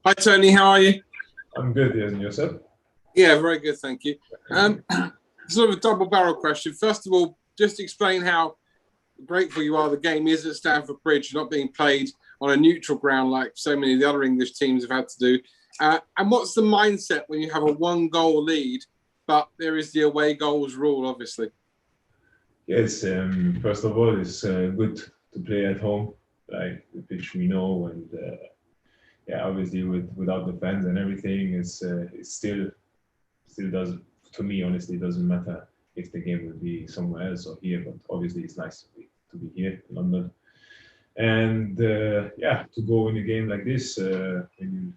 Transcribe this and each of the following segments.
Hi Tony, how are you? I'm good, yes, and yourself? Yeah, very good, thank you. Sort of a double barrel question. First of all, just explain how grateful you are the game is at Stamford Bridge, not being played on a neutral ground like so many of the other English teams have had to do. And what's the mindset when you have a one-goal lead, but there is the away goals rule, obviously? Yes, first of all, it's good to play at home, like the pitch we know, and yeah, obviously without the fans and everything, it's still does to me honestly doesn't matter if the game will be somewhere else or here, but obviously it's nice to be here in London, and yeah, to go in a game like this, we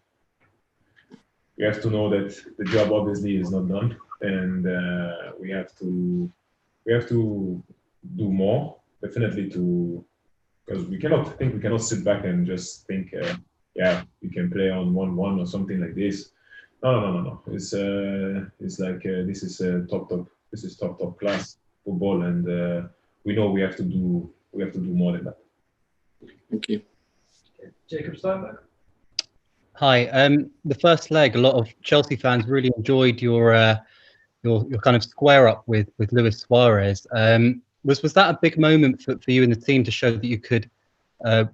have to know that the job obviously is not done, and we have to do more definitely to because we cannot sit back and just think yeah, we can play on 1-1 or something like this. No. It's like this is top class football, and we know we have to do more than that. Thank you. Jacob Steinberg. Hi. The first leg, a lot of Chelsea fans really enjoyed your kind of square up with Luis Suarez. Was that a big moment for you and the team to show that you could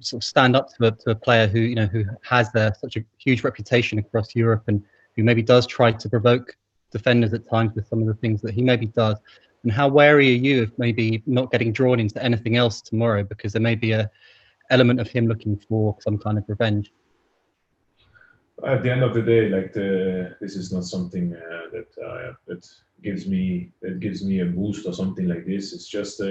sort of stand up to a player who has such a huge reputation across Europe and who maybe does try to provoke defenders at times with some of the things that he maybe does? And how wary are you of maybe not getting drawn into anything else tomorrow because there may be a element of him looking for some kind of revenge? At the end of the day, like this is not something that gives me a boost or something like this. It's just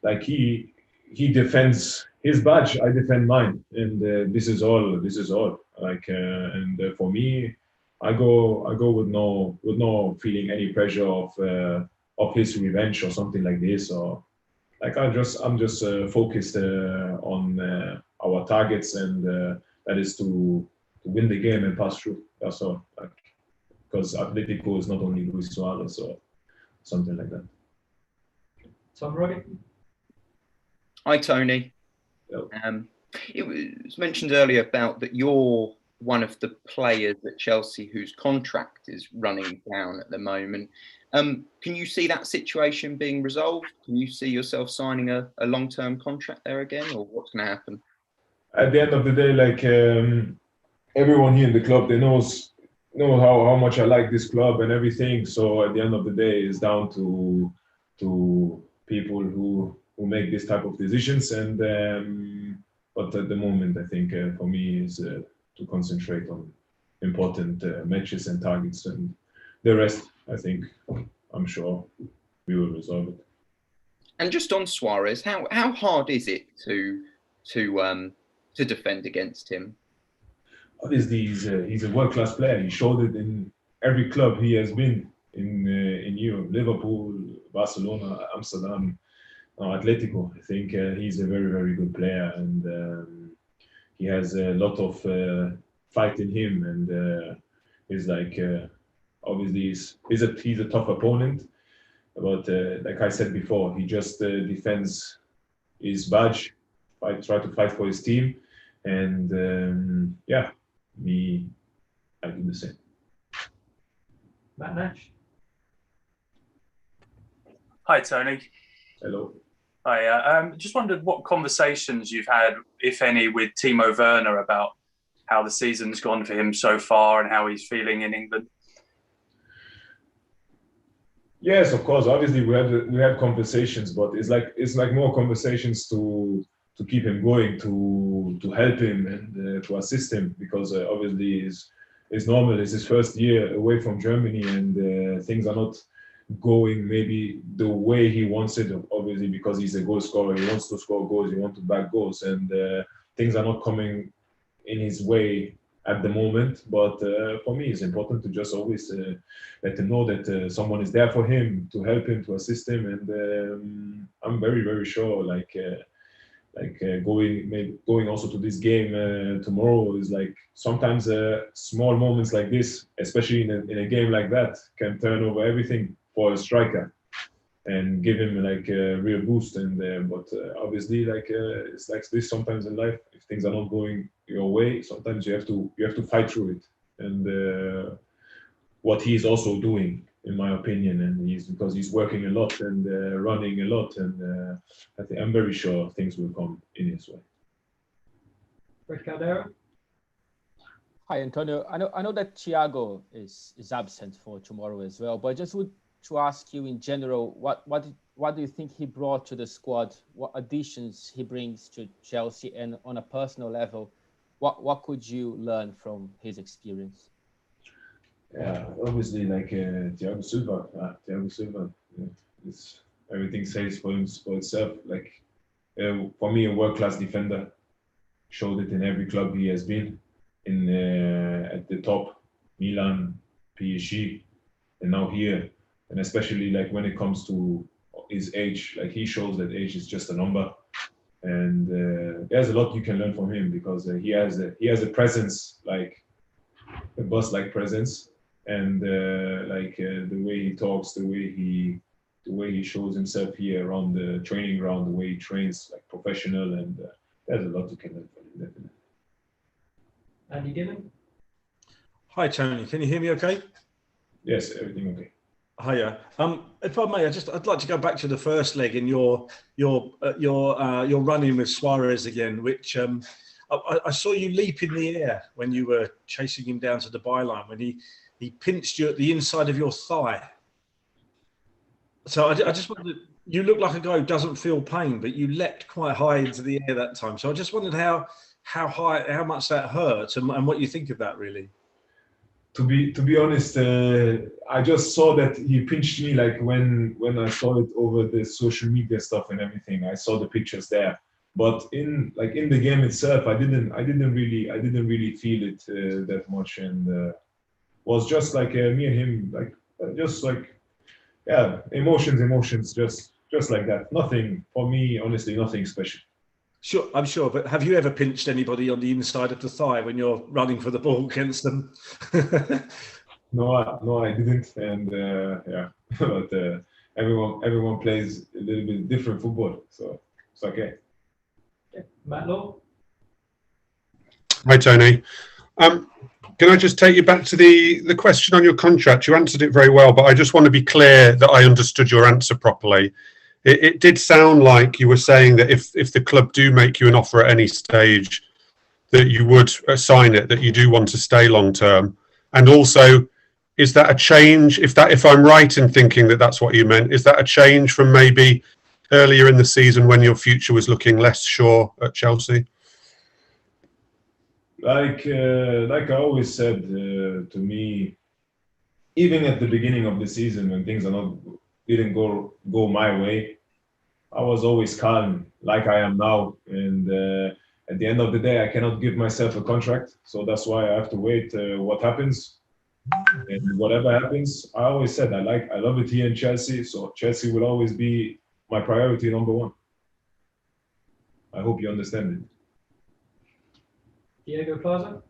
like he defends his badge, I defend mine, and this is all. This is all. Like and for me, I go with no feeling any pressure of his revenge or something like this, or like I'm just focused on our targets, and that is to win the game and pass through. That's all. Like, because Atletico is not only Luis Suarez or something like that. Tom Roddy. Hi, Tony. Hello. It was mentioned earlier about that you're one of the players at Chelsea whose contract is running down at the moment. Can you see that situation being resolved? Can you see yourself signing a long-term contract there again, or what's going to happen? At the end of the day, like everyone here in the club, they know how much I like this club and everything. So at the end of the day, it's down to people who make this type of decisions. And but at the moment, I think for me is to concentrate on important matches and targets, and the rest, I think, I'm sure we will resolve it. And just on Suarez, how hard is it to defend against him? Obviously, he's a world-class player. He showed it in every club he has been in Europe: Liverpool, Barcelona, Amsterdam, Atletico. I think he's a very, very good player, and he has a lot of fight in him. And he's like obviously he's a tough opponent, but like I said before, he just defends his badge, try to fight for his team, and yeah. I do the same. Matt Nash. Hi, Tony. Hello. Hi. Just wondered what conversations you've had, if any, with Timo Werner about how the season's gone for him so far and how he's feeling in England. Yes, of course. Obviously, we have conversations, but it's like more conversations to keep him going, to help him and to assist him, because obviously it's normal. It's his first year away from Germany, and things are not going maybe the way he wants it. Obviously, because he's a goal scorer, he wants to score goals, he wants to back goals, and things are not coming in his way at the moment. But for me, it's important to just always let him know that someone is there for him, to help him, to assist him, and I'm very, very sure, going also to this game tomorrow is like sometimes small moments like this, especially in a game like that, can turn over everything for a striker. and give him like a real boost. And but obviously, like it's like this sometimes in life. If things are not going your way, sometimes you have to fight through it. And what he's also doing, in my opinion, and because he's working a lot and running a lot, and I'm very sure things will come in his way. Fred Caldera. Hi, Antonio. I know that Thiago is absent for tomorrow as well, but I just would to ask you in general, what do you think he brought to the squad? What additions he brings to Chelsea, and on a personal level, what could you learn from his experience? Yeah, obviously, like Thiago Silva. Thiago Silva. It's, everything says for itself. Like for me, a world-class defender. Showed it in every club he has been in at the top, Milan, PSG, and now here. And especially like when it comes to his age, like he shows that age is just a number. And there's a lot you can learn from him because he has a presence, like a boss-like presence, and the way he talks, the way he shows himself here around the training ground, the way he trains, like professional, and there's a lot you can learn from him, definitely. Andy Gillen. Hi Tony, can you hear me okay? Yes, everything okay. Hiya. If I may, I'd like to go back to the first leg in your running with Suarez again, which I saw you leap in the air when you were chasing him down to the byline when he pinched you at the inside of your thigh. So I just wondered, you look like a guy who doesn't feel pain, but you leapt quite high into the air that time. So I just wondered how much that hurt and what you think of that, really. To be honest, I just saw that he pinched me like when I saw it over the social media stuff and everything. I saw the pictures there, but in the game itself, I didn't really feel it that much, and was just like me and him, like just like emotions, just like that. Nothing for me, honestly, nothing special. Sure, I'm sure. But have you ever pinched anybody on the inside of the thigh when you're running for the ball against them? No, I didn't. And but everyone plays a little bit different football, so it's okay. Matt Law. Hi, Tony. Can I just take you back to the question on your contract? You answered it very well, but I just want to be clear that I understood your answer properly. It did sound like you were saying that if the club do make you an offer at any stage, that you would sign it, that you do want to stay long term. And also, is that a change? If I'm right in thinking that that's what you meant, is that a change from maybe earlier in the season when your future was looking less sure at Chelsea? Like I always said, to me, even at the beginning of the season when things didn't go my way, I was always calm, like I am now. And at the end of the day, I cannot give myself a contract, so that's why I have to wait what happens. And whatever happens, I always said I love it here in Chelsea, so Chelsea will always be my priority number one. I hope you understand it. Diego Plaza.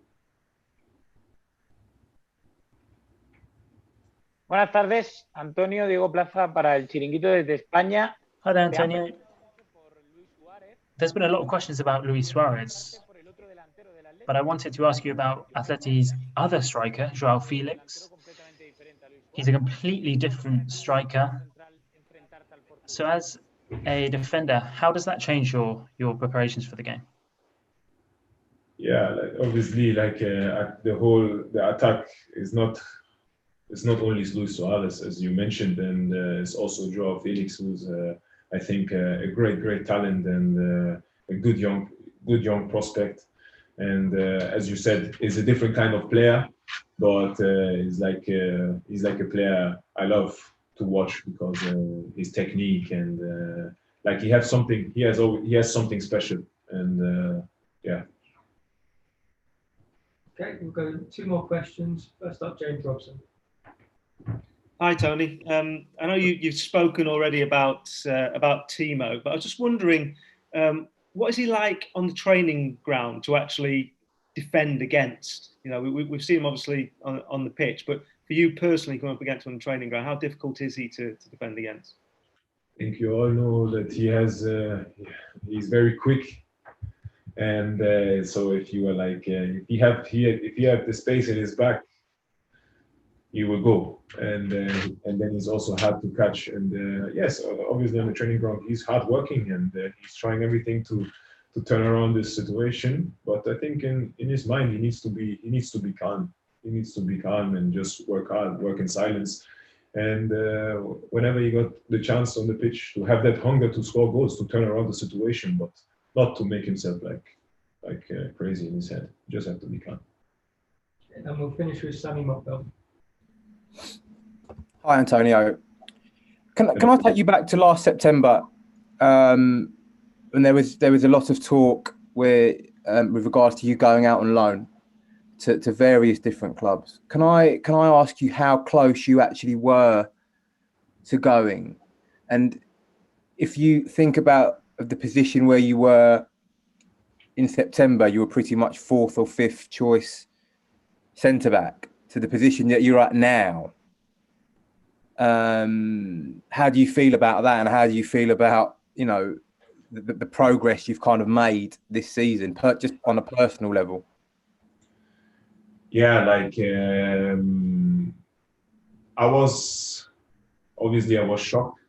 Buenas tardes, Antonio, Diego Plaza para el Chiringuito desde España. Hi there, Antonio. There's been a lot of questions about Luis Suarez, but I wanted to ask you about Atleti's other striker, João Felix. He's a completely different striker. So as a defender, how does that change your preparations for the game? Yeah, obviously, the attack is not. It's not only Luis Suarez, as you mentioned, and it's also João Felix, who's I think a great talent and a good young prospect. And as you said, is a different kind of player, but he's like a player I love to watch because his technique and he has something special. And yeah. Okay, we'll go 2 more questions. First up, James Robson. Hi, Tony. I know you've spoken already about Timo, but I was just wondering, what is he like on the training ground to actually defend against? You know, we've seen him obviously on the pitch, but for you personally, coming up against him on the training ground, how difficult is he to defend against? I think you all know that he's very quick, and so if you are like if you have the space in his back, he will go, and then he's also hard to catch. And yes, obviously on the training ground he's hardworking, and he's trying everything to turn around this situation. But I think in his mind he needs to be calm. He needs to be calm and just work hard, work in silence. And whenever he got the chance on the pitch to have that hunger to score goals, to turn around the situation, but not to make himself like crazy in his head. You just have to be calm. And we'll finish with Sammy Mockbell. Hi, Antonio. Can I take you back to last September, when there was a lot of talk with regards to you going out on loan to various different clubs. Can I ask you how close you actually were to going, and if you think about the position where you were in September, you were pretty much 4th or 5th choice centre back, to the position that you're at now. How do you feel about that, and how do you feel about the progress you've kind of made this season, just on a personal level? Yeah, I was shocked.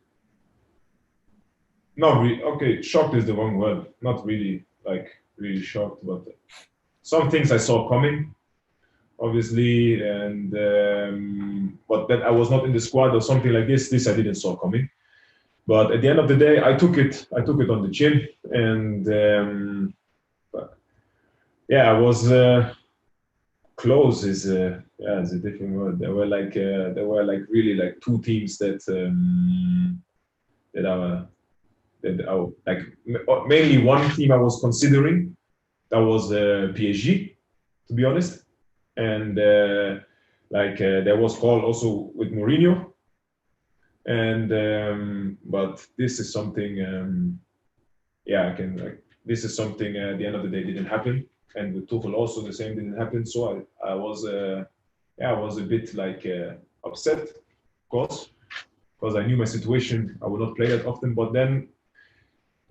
Not really. Okay, shocked is the wrong word. Not really, really shocked, but some things I saw coming, obviously, and but that I was not in the squad or something like this. This I didn't saw coming. But at the end of the day, I took it on the chin, and yeah, I was close. Is a different word. There were really two teams that are mainly one team I was considering. That was PSG, to be honest, and there was call also with Mourinho. And but this is something, this is something at the end of the day didn't happen, and with Tuchel also the same didn't happen. So I was a bit upset, of course, because I knew my situation. I would not play that often. But then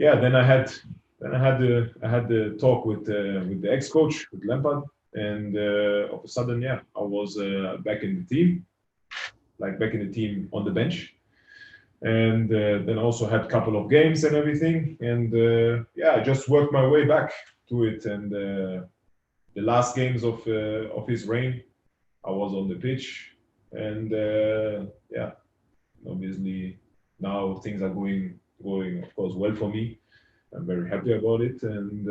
I had the talk with the ex-coach, with Lampard, and all of a sudden I was back in the team on the bench. And then also had a couple of games and everything, and I just worked my way back to it. And the last games of his reign, I was on the pitch, and obviously now things are going of course well for me. I'm very happy about it, and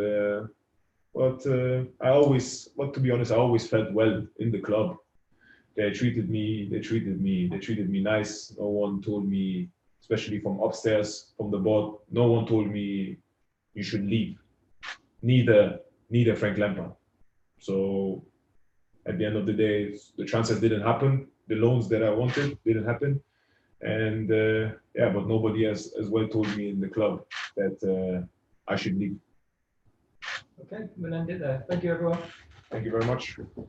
but to be honest, I always felt well in the club. They treated me nice. No one told me, especially from upstairs, from the board, no one told me you should leave. Neither Frank Lampard. So at the end of the day, the transfers didn't happen. The loans that I wanted didn't happen. And but nobody has as well told me in the club that I should leave. Okay, we'll end it there. Thank you, everyone. Thank you very much.